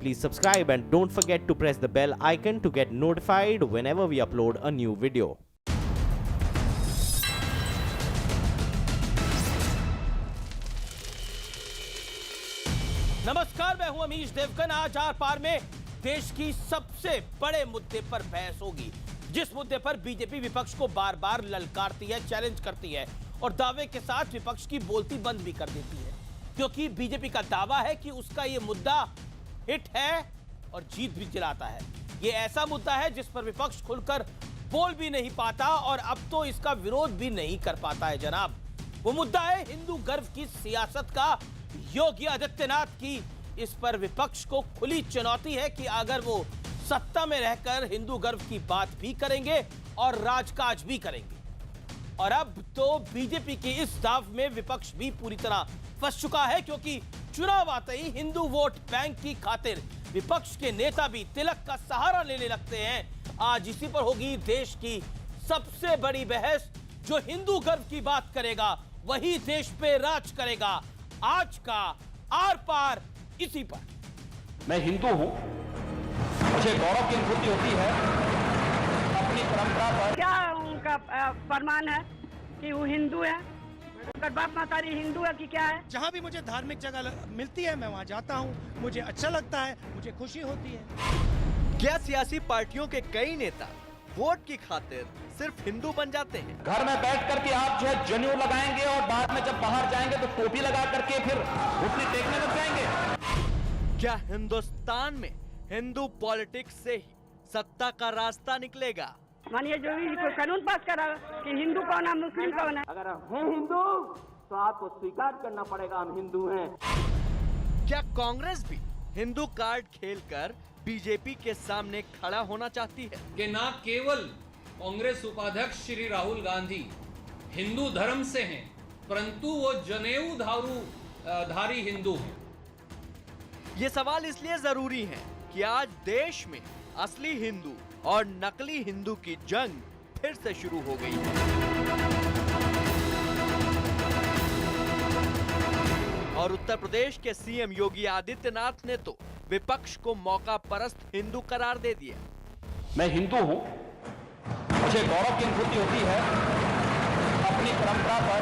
Please subscribe and don't forget to press the bell icon to get notified whenever we upload a new video. नमस्कार, मैं हूं अमीश देवगन। आज are पार में देश की सबसे बड़े मुद्दे पर बहस होगी, जिस मुद्दे पर बीजेपी विपक्ष को बार बार ललकारती है, चैलेंज करती है और दावे के साथ विपक्ष की बोलती बंद भी कर देती है, क्योंकि बीजेपी का दावा है कि उसका यह मुद्दा हिट है और जीत भी दिलाता है। यह ऐसा मुद्दा है जिस पर विपक्ष खुलकर बोल भी नहीं पाता और अब तो इसका विरोध भी नहीं कर पाता है जनाब। वो मुद्दा है हिंदू गर्व की सियासत का। योगी आदित्यनाथ की इस पर विपक्ष को खुली चुनौती है कि अगर वो सत्ता में रहकर हिंदू गर्व की बात भी करेंगे और राजकाज भी करेंगे। और अब तो बीजेपी की इस दाव में विपक्ष भी पूरी तरह फंस चुका है, क्योंकि चुनाव आते ही हिंदू वोट बैंक की खातिर विपक्ष के नेता भी तिलक का सहारा लेने लगते हैं। आज इसी पर होगी देश की सबसे बड़ी बहस। जो हिंदू गर्व की बात करेगा वही देश पे राज करेगा। आज का आर पार इसी पर। मैं हिंदू हूं, मुझे गौरव की अनुभूति होती है अपनी परंपरा पर। क्या उनका फरमान है कि वो हिंदू है, उनका बाप मातारी हिंदू है कि क्या है? जहाँ भी मुझे धार्मिक जगह मिलती है मैं वहाँ जाता हूँ, मुझे अच्छा लगता है, मुझे खुशी होती है। क्या सियासी पार्टियों के कई नेता वोट की खातिर सिर्फ हिंदू बन जाते हैं? घर में बैठ करके आप जो है जनेऊ लगाएंगे और बाद में जब बाहर जाएंगे तो टोपी लगा करके फिर घुटने टेकने लग जाएंगे। क्या हिंदुस्तान में हिंदू पॉलिटिक्स से ही सत्ता का रास्ता निकलेगा? मानिए जो भी कोई कानून पास करा कि हिंदू कौन है मुस्लिम कौन है। अगर हम हैं हिंदू तो आपको स्वीकार करना पड़ेगा हम हिंदू हैं। क्या कांग्रेस भी हिंदू कार्ड खेलकर बीजेपी के सामने खड़ा होना चाहती है? कि न केवल कांग्रेस उपाध्यक्ष श्री राहुल गांधी हिंदू धर्म से हैं, परंतु वो जनेऊ धारी हिंदू हैं। ये सवाल इसलिए जरूरी है कि आज देश में असली हिंदू और नकली हिंदू की जंग फिर से शुरू हो गई है। और उत्तर प्रदेश के सीएम योगी आदित्यनाथ ने तो विपक्ष को मौका परस्त हिंदू करार दे दिया। मैं हिंदू हूं, मुझे गौरव की अनुभूति होती है अपनी परंपरा पर,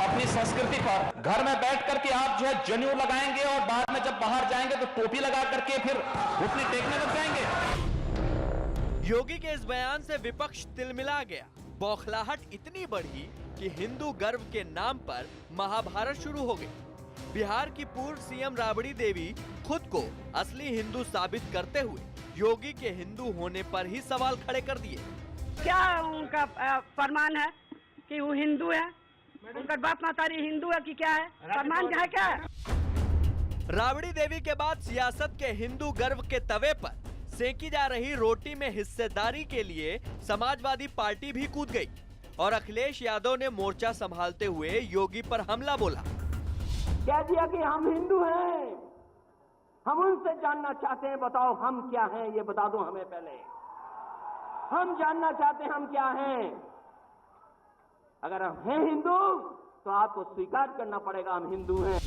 अपनी संस्कृति पर। घर में बैठ करके आप जो है जनेऊ लगाएंगे और बाद में जब बाहर जाएंगे तो टोपी लगा करके फिर घुटने टेकने लग जाएंगे। योगी के इस बयान से विपक्ष तिलमिला गया। बौखलाहट इतनी बढ़ी कि हिंदू गर्व के नाम पर महाभारत शुरू हो गई। बिहार की पूर्व सीएम राबड़ी देवी खुद को असली हिंदू साबित करते हुए योगी के हिंदू होने पर ही सवाल खड़े कर दिए। क्या उनका फरमान है कि वो हिंदू है, उनका बाप मातारी हिंदू है कि क्या है? फरमान है क्या? राबड़ी देवी के बाद सियासत के हिंदू गर्व के तवे पर सेकी जा रही रोटी में हिस्सेदारी के लिए समाजवादी पार्टी भी कूद गई और अखिलेश यादव ने मोर्चा संभालते हुए योगी पर हमला बोला। कह दिया कि हम हिंदू हैं, हम उनसे जानना चाहते हैं, बताओ हम क्या हैं, ये बता दो हमें पहले। हम जानना चाहते हैं हम क्या हैं। अगर हम हैं हिंदू तो आपको स्वीकार करना पड़ेगा हम हिंदू हैं।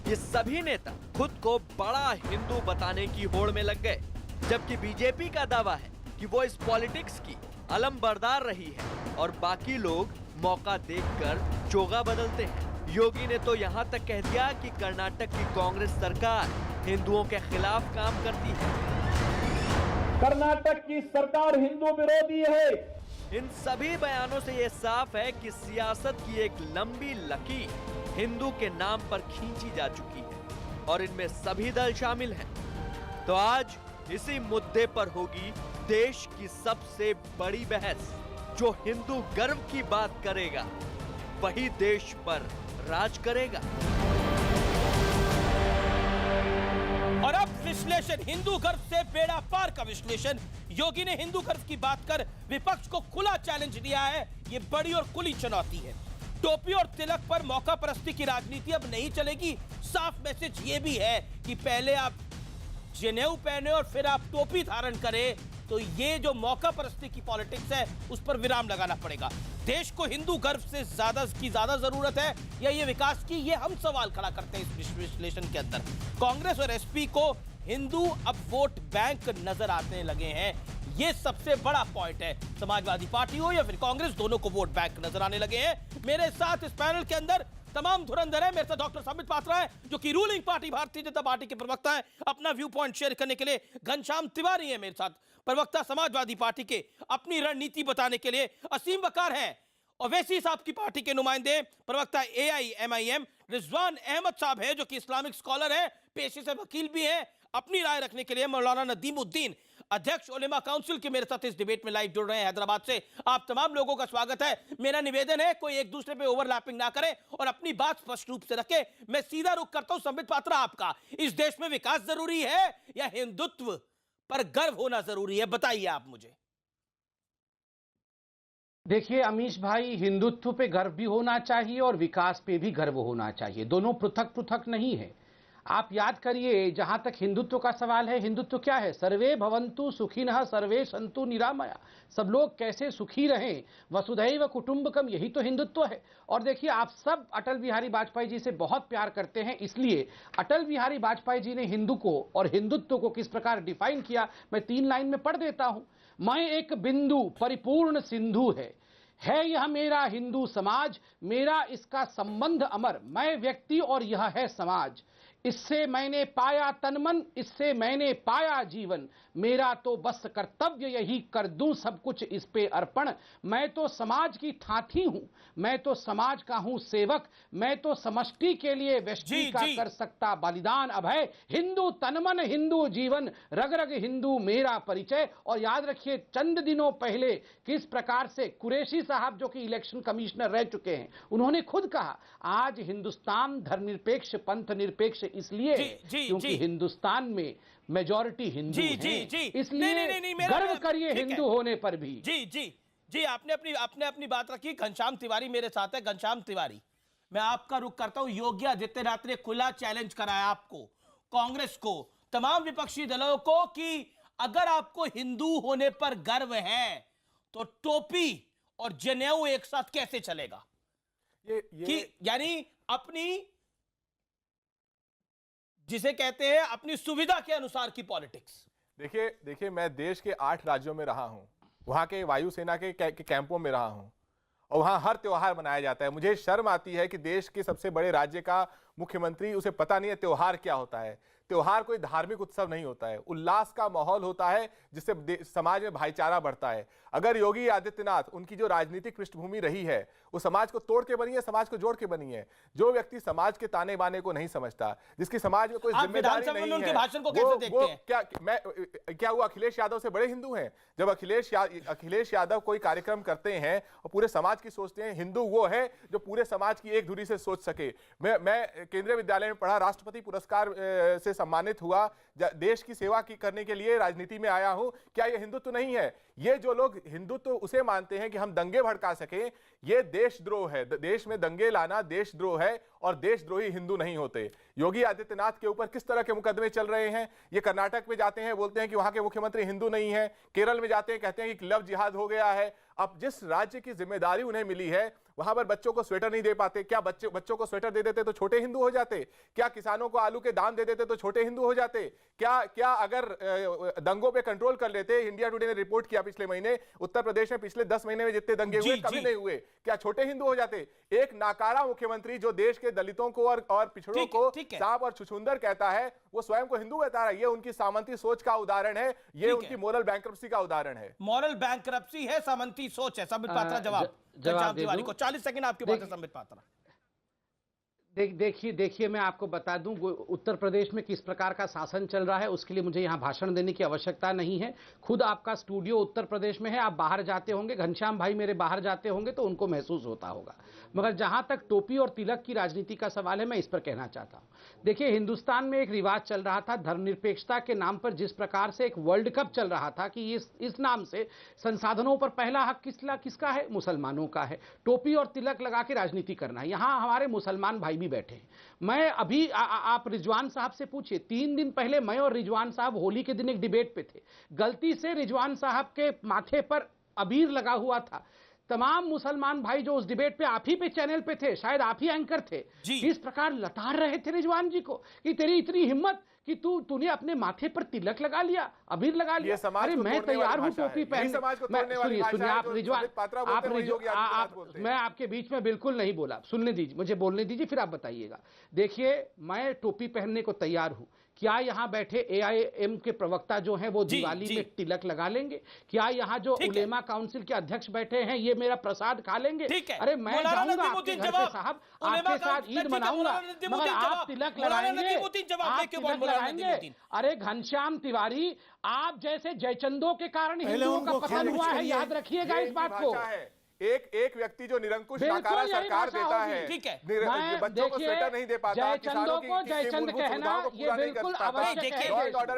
ये सभी नेता खुद को बड़ा हिंदू बताने की होड़ में लग गए, जबकि बीजेपी का दावा है कि वो इस पॉलिटिक्स की अलमबरदार रही है और बाकी लोग मौका देखकर चोगा बदलते हैं। योगी ने तो यहाँ तक कह दिया कि कर्नाटक की कांग्रेस सरकार हिंदुओं के खिलाफ काम करती है। कर्नाटक की सरकार हिंदू विरोधी है। इन सभी बयानों से ये साफ है कि सियासत की एक लंबी लकीर हिंदू के नाम पर खींची जा चुकी है और इनमें सभी दल शामिल हैं। तो आज इसी मुद्दे पर होगी देश की सबसे बड़ी बहस। जो हिंदू गर्व की बात करेगा वही देश पर राज करेगा। और अब विश्लेषण, हिंदू गर्व से बेड़ा पार का विश्लेषण। योगी ने हिंदू गर्व की बात कर विपक्ष को खुला चैलेंज दिया है। ये बड़ी और खुली चुनौती है। टोपी और तिलक पर मौका परस्ती की राजनीति अब नहीं चलेगी। साफ मैसेज ये भी है कि पहले आप जनेऊ पहने और फिर आप टोपी धारण करें, तो ये जो मौका परस्ती की पॉलिटिक्स है उस पर विराम लगाना पड़ेगा। देश को हिंदू गर्व से ज्यादा जरूरत है या ये विकास की, ये हम सवाल खड़ा करते हैं इस विश्लेषण के अंदर। कांग्रेस और एसपी को हिंदू अब वोट बैंक नजर आने लगे हैं। ये सबसे बड़ा पॉइंट है। समाजवादी पार्टी हो या फिर कांग्रेस, दोनों को वोट बैंक नजर आने लगे हैं। मेरे साथ इस पैनल के अंदर तमाम धुरंधर है। मेरे साथ डॉक्टर संबित पात्रा है, जो कि ruling party Bharatiya Janata party के प्रवक्ता है। अपना व्यू पॉइंट शेयर करने के लिए घनश्याम तिवारी है मेरे साथ, प्रवक्ता समाजवादी पार्टी के। अपनी रणनीति बताने के लिए असीम वकार है। ओवैसी साहब की पार्टी के नुमाइंदे प्रवक्ता AIMIM रिजवान अहमद साहब है, जो कि इस्लामिक स्कॉलर है, पेशे से वकील भी है। अपनी राय रखने के लिए मौलाना नदीमुद्दीन, अध्यक्ष उलेमा काउंसिल के, मेरे साथ इस डिबेट में लाइव जुड़ रहे हैं हैदराबाद से। आप तमाम लोगों का स्वागत है। मेरा निवेदन है, कोई एक दूसरे पे ओवरलैपिंग ना करे और अपनी बात स्पष्ट रूप से रखे। मैं सीधा रुख करता हूं संबित पात्रा आपका। इस देश में विकास जरूरी है या हिंदुत्व पर गर्व होना जरूरी है? बताइए आप मुझे। देखिए अमीश भाई, हिंदुत्व पे गर्व भी होना चाहिए और विकास पे भी गर्व होना चाहिए। दोनों पृथक पृथक नहीं है। आप याद करिए, जहां तक हिंदुत्व का सवाल है, हिंदुत्व क्या है? सर्वे भवन्तु सुखिनः सर्वे सन्तु निरामया। सब लोग कैसे सुखी रहें, वसुधैव कुटुंबकम, यही तो हिंदुत्व है। और देखिए, आप सब अटल बिहारी वाजपेयी जी से बहुत प्यार करते हैं, इसलिए अटल बिहारी वाजपेयी जी ने हिंदू को और हिंदुत्व को किस प्रकार डिफाइन किया, मैं 3 लाइन में पढ़ देता हूं। मैं एक बिंदु परिपूर्ण सिंधु है यह मेरा हिंदू समाज, मेरा इसका संबंध अमर, मैं व्यक्ति और यह है समाज। इससे मैंने पाया तनमन, इससे मैंने पाया जीवन, मेरा तो बस कर्तव्य यही कर दूं सब कुछ इस पे अर्पण। मैं तो समाज की ठाठी हूं, मैं तो समाज का हूं सेवक, मैं तो समष्टि के लिए व्यष्टि का कर सकता बलिदान अभय। हिंदू तनमन हिंदू जीवन, रग रग हिंदू मेरा परिचय। और याद रखिए, चंद दिनों पहले किस प्रकार से कुरैशी साहब, जो कि इलेक्शन कमिश्नर रह चुके हैं, उन्होंने खुद कहा आज हिंदुस्तान धर्मनिरपेक्ष पंथ निरपेक्ष इसलिए क्योंकि हिंदुस्तान में मेजॉरिटी हिंदू हैं। इसलिए गर्व करिए हिंदू होने पर भी। जी आपने अपनी बात रखी। घनश्याम तिवारी मेरे साथ है। घनश्याम तिवारी, मैं आपका रुख करता हूं। योगी आदित्यनाथ ने खुला चैलेंज कराया आपको, कांग्रेस को, तमाम विपक्षी दलों को, कि अगर आपको हिंदू होने पर गर्व है तो टोपी और जनेऊ एक साथ कैसे चलेगा? कि यानी अपनी, जिसे कहते हैं अपनी सुविधा के अनुसार की पॉलिटिक्स। देखिए मैं देश के 8 राज्यों में रहा हूं, वहां के वायुसेना के कैंपों में रहा हूं, और वहां हर त्योहार मनाया जाता है। मुझे शर्म आती है कि देश के सबसे बड़े राज्य का मुख्यमंत्री, उसे पता नहीं है त्योहार क्या होता है। त्योहार कोई धार्मिक उत्सव नहीं होता है, उल्लास का माहौल होता है जिससे समाज में भाईचारा बढ़ता है। अगर योगी आदित्यनाथ, उनकी जो राजनीतिक पृष्ठभूमि रही है, वो समाज को तोड़ के बनी है, समाज को जोड़ के बनी है। जो व्यक्ति समाज के ताने बाने को नहीं समझता, जिसकी समाज में कोई जिम्मेदारी नहीं है, उनके भाषण को कैसे देखते हैं? क्या वो अखिलेश यादव से बड़े हिंदू हैं? जब अखिलेश यादव कोई कार्यक्रम करते हैं और पूरे समाज की सोचते हैं, हिंदू वो है जो पूरे समाज की एक धुरी से सोच सके। मैं केंद्रीय विद्यालय में पढ़ा, राष्ट्रपति पुरस्कार से सम्मानित हुआ, देश की सेवा करने के लिए राजनीति में आया हूं। क्या यह हिंदुत्व नहीं है? ये जो लोग हिंदुत्व उसे मानते हैं कि हम दंगे भड़का सके, ये देशद्रोह है। देश में दंगे लाना देशद्रोह है, और देशद्रोही हिंदू नहीं होते। योगी आदित्यनाथ के ऊपर किस तरह के मुकदमे चल रहे हैं? ये कर्नाटक में जाते हैं, बोलते हैं कि वहां के मुख्यमंत्री हिंदू नहीं है। केरल में जाते हैं, कहते हैं कि लव जिहाद हो गया है। अब जिस राज्य की जिम्मेदारी उन्हें मिली है, वहां पर बच्चों को स्वेटर नहीं दे पाते। क्या बच्चों को स्वेटर दे देते तो छोटे हिंदू हो जाते? क्या किसानों को आलू के दाम दे देते तो छोटे हिंदू हो जाते? क्या अगर दंगों पे कंट्रोल कर लेते? इंडिया टुडे ने रिपोर्ट किया पिछले महीने, उत्तर प्रदेश में पिछले 10 महीने में जितने दंगे हुए कभी नहीं हुए। क्या छोटे हिंदू हो जाते? एक नाकारा मुख्यमंत्री जो देश के दलितों को और पिछड़ों को सांप और छुछुंदर कहता है, वो स्वयं को हिंदू बता रहा है। ये उनकी सामंती सोच का उदाहरण है, ये उनकी मोरल बैंक्रप्सी का उदाहरण है। मोरल बैंक्रप्सी है, सामंती सोच है। संबित पात्रा जवाब तिवारी को 40 सेकंड आपकी बात है। संबित पात्रा, देखिए मैं आपको बता दूं, उत्तर प्रदेश में किस प्रकार का शासन चल रहा है, उसके लिए मुझे यहां भाषण देने की आवश्यकता नहीं है। खुद आपका स्टूडियो उत्तर प्रदेश में है, आप बाहर जाते होंगे, घनश्याम भाई मेरे बाहर जाते होंगे तो उनको महसूस होता होगा। मगर जहां तक टोपी और तिलक की राजनीति का सवाल है, मैं इस पर कहना चाहता हूं। देखिए, हिंदुस्तान में एक रिवाज चल रहा था धर्मनिरपेक्षता के नाम पर, जिस प्रकार से एक वर्ल्ड कप चल रहा था कि इस नाम से संसाधनों पर पहला हक किसका है? मुसलमानों का है। टोपी और तिलक लगा के राजनीति करना है। यहां हमारे मुसलमान भाई भी बैठे हैं। मैं अभी आप रिजवान साहब से पूछिए, 3 दिन पहले मैं और रिजवान साहब होली के दिन एक डिबेट पे थे। गलती से रिजवान साहब के माथे पर अबीर लगा हुआ था। तमाम मुसलमान भाई जो उस डिबेट पे आप ही पे चैनल पे थे, शायद आप ही एंकर थे, इस प्रकार लताड़ रहे थे रिजवान जी को कि तेरी इतनी हिम्मत कि तूने अपने माथे पर तिलक लगा लिया, अबीर लगा ये लिया। समाज अरे को मैं तोड़ने तैयार वाली हूँ भाषा है। टोपी यही पहन। समाज को तोड़ने वाली भाषा सुनिए, है, आप जो रिजवान, संबित पात्रा बोलते हैं, वही योगी आदित्यनाथ बोलते हैं। मैं आपके बीच में बिल्कुल नहीं बोला, सुनने दीजिए, मुझे बोलने दीजिए, फिर आप बताइएगा। देखिए, मैं टोपी पहनने को तैयार हूं। क्या यहाँ बैठे एआईएम के प्रवक्ता जो हैं वो दिवाली में तिलक लगा लेंगे? क्या यहाँ जो उलेमा काउंसिल के अध्यक्ष बैठे हैं ये मेरा प्रसाद खा लेंगे? अरे मैं जाऊंगा आपके घर पे साहब, आपके साथ ईद मनाऊंगा, मगर आप तिलक लगाएंगे, आप तिलक लगाएंगे। अरे घनश्याम तिवारी, आप जैसे जयचंदों के कारण हिंदुओं का पतन हुआ है, याद रखिएगा इस बात को। एक व्यक्ति जो निरंकुश नकारा सरकार देता है, ठीक है, बच्चों को स्वेटर नहीं दे पाता, किसानों की जयचंद कहना ये बिल्कुल आवश्यक है।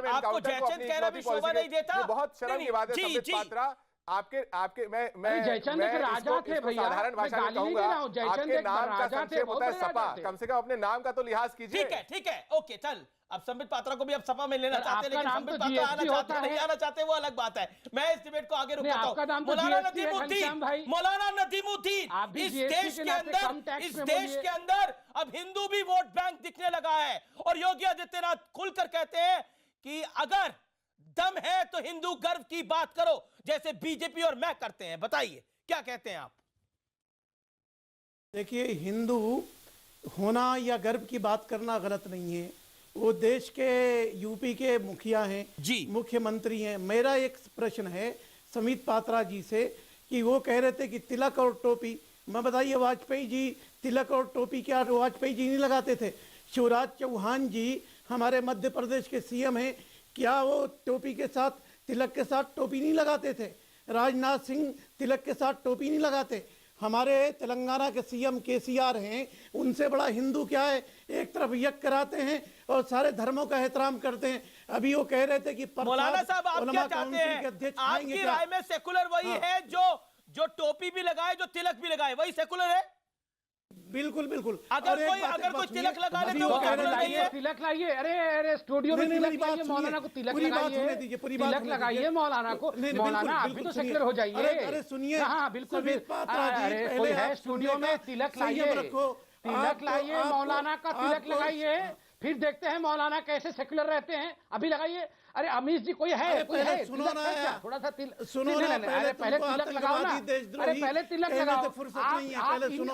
आपको जयचंद कहना भी शोभा नहीं देता। बहुत शर्म की बात है संबित पात्रा। आपके मैं जयचंद के राजा थे भैया, साधारण भाषा में कहूंगा, आपके नाम का संक्षेप होता है सपा। कम से कम अपने नाम का तो लिहाज कीजिए। ठीक है, ओके, चल। अब संबित पात्रा को भी अब सपा में लेना चाहते हैं, लेकिन संबित पात्रा आना चाहते हैं, नहीं आना चाहते, वो अलग बात है। मैं इस डिबेट को आगे रुकता हूं। मौलाना नदीमुद्दीन, इस देश के अंदर अब हिंदू भी वोट बैंक दिखने लगा है, और योगी आदित्यनाथ खुलकर कहते हैं कि अगर दम है तो हिंदू गर्व की बात करो, जैसे बीजेपी और मैं करते हैं। बताइए क्या कहते हैं आप? देखिए, हिंदू होना या गर्व की बात करना गलत नहीं है। वो देश के यूपी के मुखिया हैं जी, मुख्यमंत्री हैं। मेरा एक प्रश्न है समित पात्रा जी से कि वो कह रहे थे कि तिलक और टोपी, मैं बताइए वाजपेयी जी तिलक और टोपी क्या वाजपेयी जी नहीं लगाते थे? शिवराज चौहान जी हमारे मध्य प्रदेश के सीएम हैं, क्या वो टोपी के साथ, तिलक के साथ टोपी नहीं लगाते थे? राजनाथ सिंह तिलक के साथ टोपी नहीं लगाते? हमारे तेलंगाना के सीएम केसीआर हैं, उनसे बड़ा हिंदू क्या है? एक तरफ यज्ञ कराते हैं और सारे धर्मों का एहतराम करते हैं। अभी वो कह रहे थे कि मौलाना साहब आप क्या चाहते हैं? आपकी राय में सेकुलर वही है जो टोपी भी लगाए, जो तिलक भी लगाए, वही सेकुलर है? बिल्कुल बिल्कुल। अगर कोई तिलक लगा ले तो वो सेकुलर नहीं है? तिलक लाइए, अरे स्टूडियो में तिलक लगाइए, मौलाना को तिलक लगाइए, तिलक लगाइए मौलाना को। मौलाना आप भी तो सेकुलर हो जाइए। अरे सुनिए, हाँ बिल्कुल, अरे कोई है स्टूडियो में, तिलक लाइए, तिलक लाइए, मौलाना का तिलक लगाइए, फिर देखते हैं मौलाना कैसे सेकुलर रहते हैं। अभी लगाइए। अरे अमीश जी कोई है? सुनो ना, थोड़ा सा सुनो ना, पहले तिलक लगाओ ना। अरे पहले तिलक लगाओ।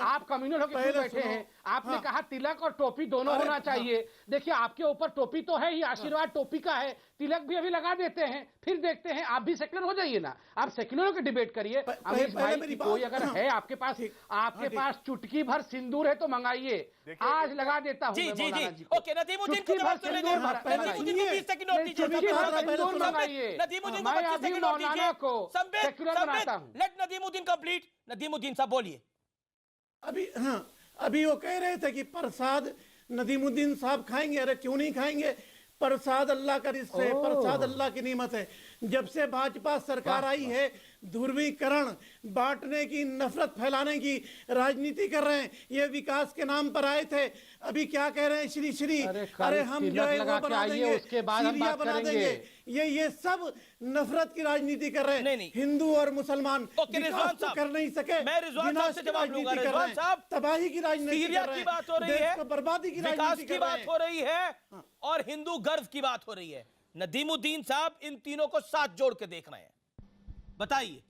आप कम्युनल होकर क्यों बैठे हैं? आपने कहा तिलक और टोपी दोनों होना चाहिए। देखिए, आपके ऊपर टोपी तो है ही, आशीर्वाद टोपी का है, तिलक भी अभी लगा देते हैं, फिर देखते हैं। आप भी सेक्युलर हो जाइए ना, आप सेक्युलरों की डिबेट करिए। अमीश भाई, कोई अगर है आपके पास चुटकी भर सिंदूर है तो मंगाइए, आज लगा देता हूँ। जी, ओके, नदीमुद्दीन को जवाब तो लेंगे। नदीमुद्दीन को 20 सेकंड और दीजिए। Late Nadimuddin complete. नदीमुद्दीन साहब बोलिए। अभी वो कह रहे थे कि प्रसाद नदीमुद्दीन साहब खाएंगे। अरे क्यों नहीं खाएंगे? प्रसाद अल्लाह का रिज़्क़ है, प्रसाद अल्लाह की नेमत है। जब से भाजपा सरकार आई है, ध्रुवीकरण, बांटने की, नफरत फैलाने की राजनीति कर रहे हैं। ये विकास के नाम पर आए थे, अभी क्या कह रहे हैं? श्री अरे हम जो है वो बना देंगे, उसके बाद हम बात करेंगे। ये सब नफरत की राजनीति कर रहे हैं। हिंदू और मुसलमान विकास तो कर नहीं सके, मैं रिजवान साहब से जवाब लूंगा। रिजवान साहब, तबाही की राजनीति कर रहे हैं, बात हो रही है, बर्बादी की विकास की बात हो रही है, और हिंदू गर्व की बात हो रही है। नदीमुद्दीन साहब इन तीनों को साथ जोड़ के देख रहे हैं, बताइए।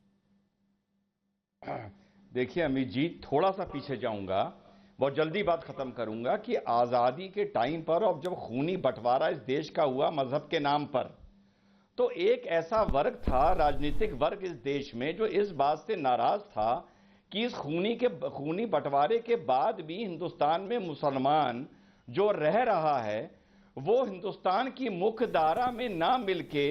देखिए अमित जी, थोड़ा सा पीछे जाऊंगा, बहुत जल्दी बात खत्म करूंगा कि आजादी के टाइम पर और जब खूनी बंटवारा इस देश का हुआ मजहब के नाम पर, तो एक ऐसा वर्ग था, राजनीतिक वर्ग इस देश में, जो इस बात से नाराज था कि इस खूनी बंटवारे के बाद भी हिंदुस्तान में मुसलमान जो रह रहा है वो हिंदुस्तान की मुख्य धारा में ना मिलके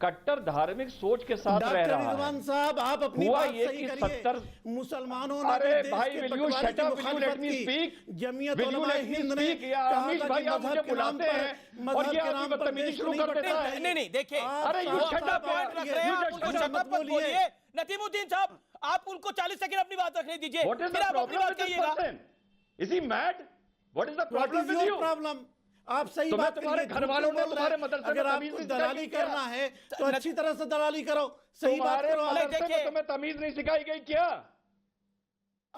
कट्टर धार्मिक सोच के साथ रह रहा है। साहब, आप अपनी बात सही करिए। 70 मुसलमानों ने अरे भाई, will you shut up, will you let me speak? Jamiat Ulama Hind ने अमीश भाई, आप मुझे बुलाते हैं और ये आप बदतमीजी शुरू कर देता है। नहीं, देखिए, अरे यू शट अप, बोलिए। नदीमुद्दीन साहब, आप उनको 40 सेकंड अपनी बात रखने दीजिए, फिर आप अपनी बात कहिएगा। Is he mad? What is the problem with you? आप सही बात तुम्हारे घर वालों ने तुम्हारे मदरसे में आपको दलाली करना है तो अच्छी तरह से दलाली करो, सही बात करो। तुम्हें तमीज नहीं सिखाई गई क्या?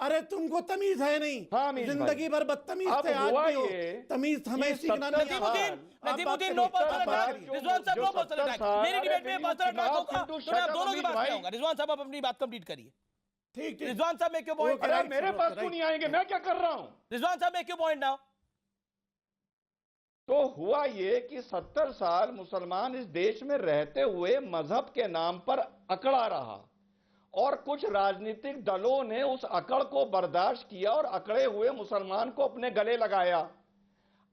अरे तुमको तमीज है नहीं। हाँ, जिंदगी भर बदतमीज अब थे, आज हुआ भी हो। ये तमीज हमें सीखना नहीं आता। Nadimuddin, no personal attack. Rizwan साहब, नो पर्सनल अटैक। मेरी डिबेट में पर्सनल अटैक होगा तो मैं आप दोनों की बात नहीं आऊंगा। रिजवान साहब, आप अपनी बात कंप्लीट करिए। ठीक, रिजवान साहब, मेक योर पॉइंट। अरे मेरे पास क्यों नहीं आएंगे, मैं क्या कर रहा हूं? रिजवान साहब, मेक योर पॉइंट नाउ। तो हुआ ये कि 70 साल मुसलमान इस देश में रहते हुए मजहब के नाम पर अकड़ा रहा और कुछ राजनीतिक दलों ने उस अकड़ को बर्दाश्त किया और अकड़े हुए मुसलमान को अपने गले लगाया।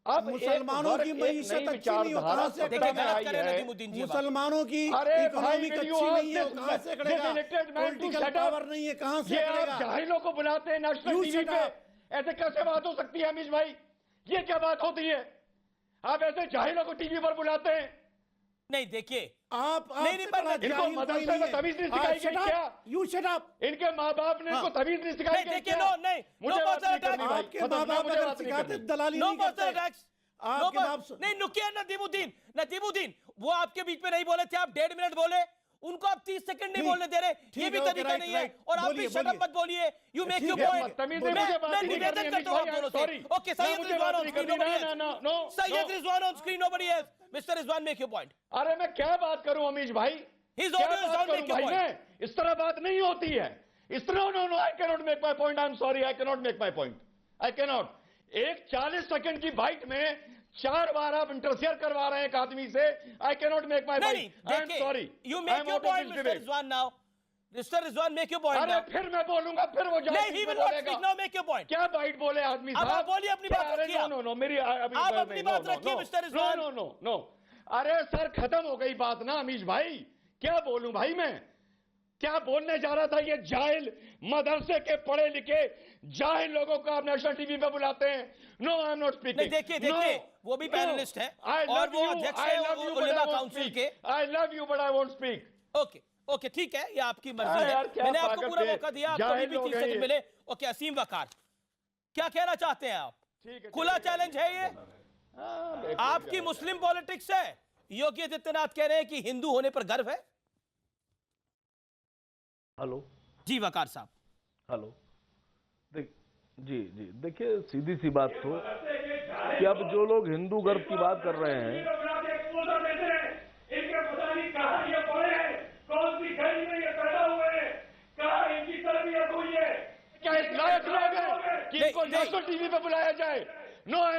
अब मुसलमानों की मईशत अच्छी नहीं हो, कहां से मुसलमानों की इकोनॉमिक अच्छी नहीं है, कहां से करेगा? पॉलिटिकल पावर नहीं है, कहां से करेगा? जाहिलों को बुलाते हैं नेशनल टीवी पे, ऐसे कैसे बात हो सकती है अमीश भाई? ये क्या बात होती है? आप ऐसे जाहिलों को टीवी पर बुलाते हैं? नहीं, देखिए आप इनको मदरसे में तमीज नहीं सिखाई गई क्या? You shut up. इनके माँ बाप ने इनको तमीज नहीं सिखाई गई क्या? No personal attack. आपके माँ बाप अगर सिखाते दलाली नहीं करते। नहीं, नुकिया नदीमुद्दीन, वो आपके बीच में नहीं बोले थे, आप 1.5 मिनट बोले, उनको आप 30 सेकंड नहीं बोलने दे रहे। ये भी तरीका नहीं है। और आप भी शर्म मत बोलिए। You make your point. मैं निवेदन करता हूं आप दोनों से। Okay, Syed Rizwan on screen, nobody else. Syed Rizwan on screen, nobody else. Mister Rizwan, make your point. अरे मैं क्या बात करूं अमीश भाई? इस तरह बात नहीं होती है। इस तरह no, I can not make my point. I am sorry, I can not make my point. I can not. एक 40 सेकंड की बाइट में 4 बार आप इंटरफेयर करवा रहे हैं एक आदमी से। आई can not make my point. I am sorry. You make your point mister Rizwan now. Mister Rizwan, make your point. अरे फिर मैं बोलूंगा, फिर वो नहीं, he will not speak now. Make your point. क्या बाइट बोले आदमी साहब? आप बोलिए अपनी बात रखिए। नो, मेरी आप अपनी बात रखिए मिस्टर रिजवान। नो। अरे सर, खत्म हो गई बात ना अमीश भाई। क्या बोलूं भाई मैं? क्या बोलने जा रहा था? ये जाहिल मदरसे के पढ़े लिखे जाहिल लोगों को आप नेशनल टीवी पे बुलाते हैं। No, I am not speaking. देखिए, वो भी पैनलिस्ट है और वो अध्यक्ष है उलेमा काउंसिल के। I love you but I won't speak. Okay, ठीक है, ये आपकी मर्जी है। मैंने आपको पूरा मौका दिया, आपको भी 30 सेकंड मिले। ओके, असीम वकार, क्या कहना चाहते हैं आप? खुला चैलेंज है ये, आपकी मुस्लिम पॉलिटिक्स है। योगी आदित्यनाथ कह रहे हैं कि हिंदू होने पर गर्व है। हेलो जी वकार साहब। हेलो, जी देखिए, सीधी सी बात तो कि अब जो लोग हिंदू गर्व की बात कर रहे हैं, इनके पता नहीं कहां ये पढ़े हैं, कौन सी गली में ये पैदा हुए हैं, कहां इनकी तरबियत हुई है, क्या इस लायक लोग हैं कि इनको नेशनल टीवी पे बुलाया जाए? No, I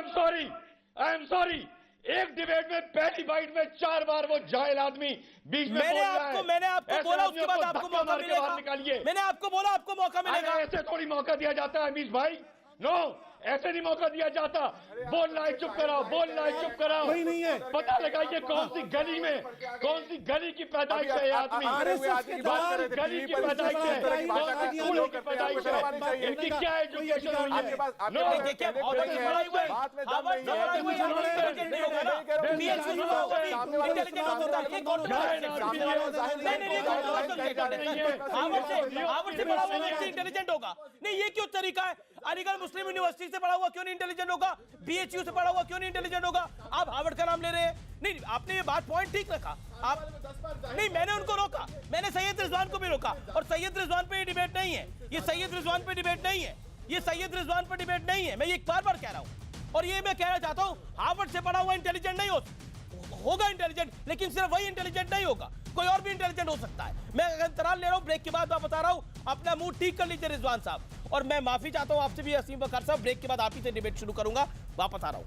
am sorry. एक डिबेट में पहली बाइट में 4 बार वो जाहिल आदमी बीच में मैंने आपको बोला, उसके बाद आपको मौका मिलेगा। मैंने आपको बोला आपको मौका मिलेगा। ऐसे थोड़ी मौका दिया जाता है अमीश भाई। नो, ऐसे नहीं मौका दिया जाता। बोलना है चुप कराओ। कोई नहीं है। पता लगाइए कौन सी गली की पैदाइश है आदमी, गली की पैदाइश है, स्कूलों की पैदाइश है, इनकी क्या एजुकेशन हुई है? इंटेलिजेंट होगा नहीं, ये क्यों तरीका है? अलीगढ़ मुस्लिम यूनिवर्सिटी से पढ़ा हुआ क्यों नहीं इंटेलिजेंट होगा? बीएचयू से पढ़ा हुआ क्यों नहीं इंटेलिजेंट होगा? आप हार्वर्ड का नाम ले रहे हैं। नहीं, आपने ये बात पॉइंट ठीक रखा। आप नहीं, मैंने उनको रोका, मैंने सैयद रिजवान को भी रोका। और सैयद रिजवान पे ये डिबेट नहीं है। ये सैयद रिजवान पे डिबेट नहीं है। ये सैयद रिजवान पे डिबेट नहीं है। मैं ये बार बार कह रहा हूं। और ये मैं कहना चाहता हूं, हार्वर्ड से पढ़ा हुआ इंटेलिजेंट नहीं होगा इंटेलिजेंट, लेकिन सिर्फ वही इंटेलिजेंट नहीं होगा, कोई और भी इंटेलिजेंट हो सकता है। मैं अंतराल ले रहा हूं, ब्रेक के बाद मैं बता रहा हूं। अपना मूड ठीक कर लीजिए रिजवान साहब। और मैं माफी चाहता हूं आपसे भी असीम वकार साहब। ब्रेक के बाद आप ही से डिबेट शुरू करूंगा। वापस आ रहा हूं।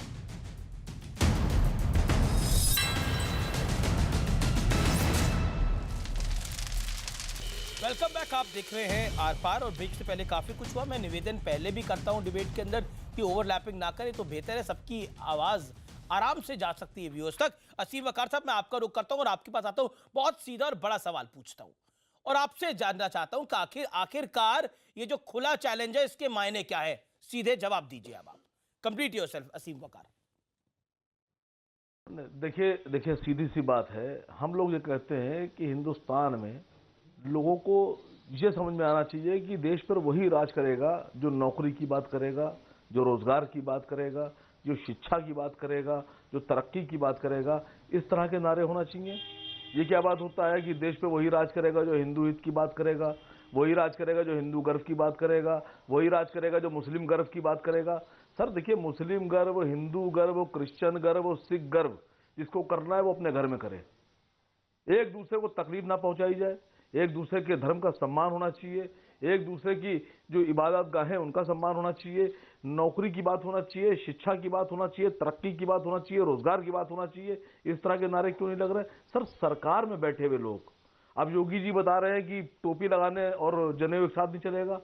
Welcome back. आप देख रहे हैं आर पार। और ब्रेक से पहले काफी कुछ हुआ। मैं निवेदन पहले भी करता हूं डिबेट के अंदर कि ओवरलैपिंग ना करें तो बेहतर है, सबकी आवाज आराम से जा सकती है व्यूअर्स तक। असीम वकार साहब, मैं आपका रुख करता हूं और आपके पास आता हूं। बहुत सीधा और बड़ा सवाल पूछता हूं और आपसे जानना चाहता हूं कि आखिरकार ये जो खुला चैलेंज है, इसके मायने क्या है? सीधे जवाब दीजिए। अब आप कंप्लीट योरसेल्फ असीम वकार। देखिए सीधी सी बात है। हम लोग ये कहते हैं कि हिंदुस्तान में लोगों को ये समझ में आना चाहिए कि देश पर वही राज करेगा जो नौकरी की बात करेगा, जो रोजगार की बात करेगा, जो शिक्षा की बात करेगा, जो तरक्की की बात करेगा। इस तरह के नारे होना चाहिए। ये क्या बात होता है कि देश पे वही राज करेगा जो हिंदू हित की बात करेगा, वही राज करेगा जो हिंदू गर्व की बात करेगा, वही राज करेगा जो मुस्लिम गर्व की बात करेगा। सर देखिए, मुस्लिम गर्व, हिंदू गर्व, क्रिश्चियन गर्व, सिख गर्व, जिसको करना है वो अपने घर में करे। एक दूसरे को तकलीफ ना पहुंचाई जाए, एक दूसरे के धर्म का सम्मान होना चाहिए, एक दूसरे की जो इबादत गाहें उनका सम्मान होना चाहिए, नौकरी की बात होना चाहिए, शिक्षा की बात होना चाहिए, तरक्की की बात होना चाहिए, रोजगार की बात होना चाहिए। इस तरह के नारे क्यों नहीं लग रहे? सर सरकार में बैठे हुए लोग, अब योगी जी बता रहे हैं कि टोपी लगाने और जनेऊ एक साथ नहीं चलेगा।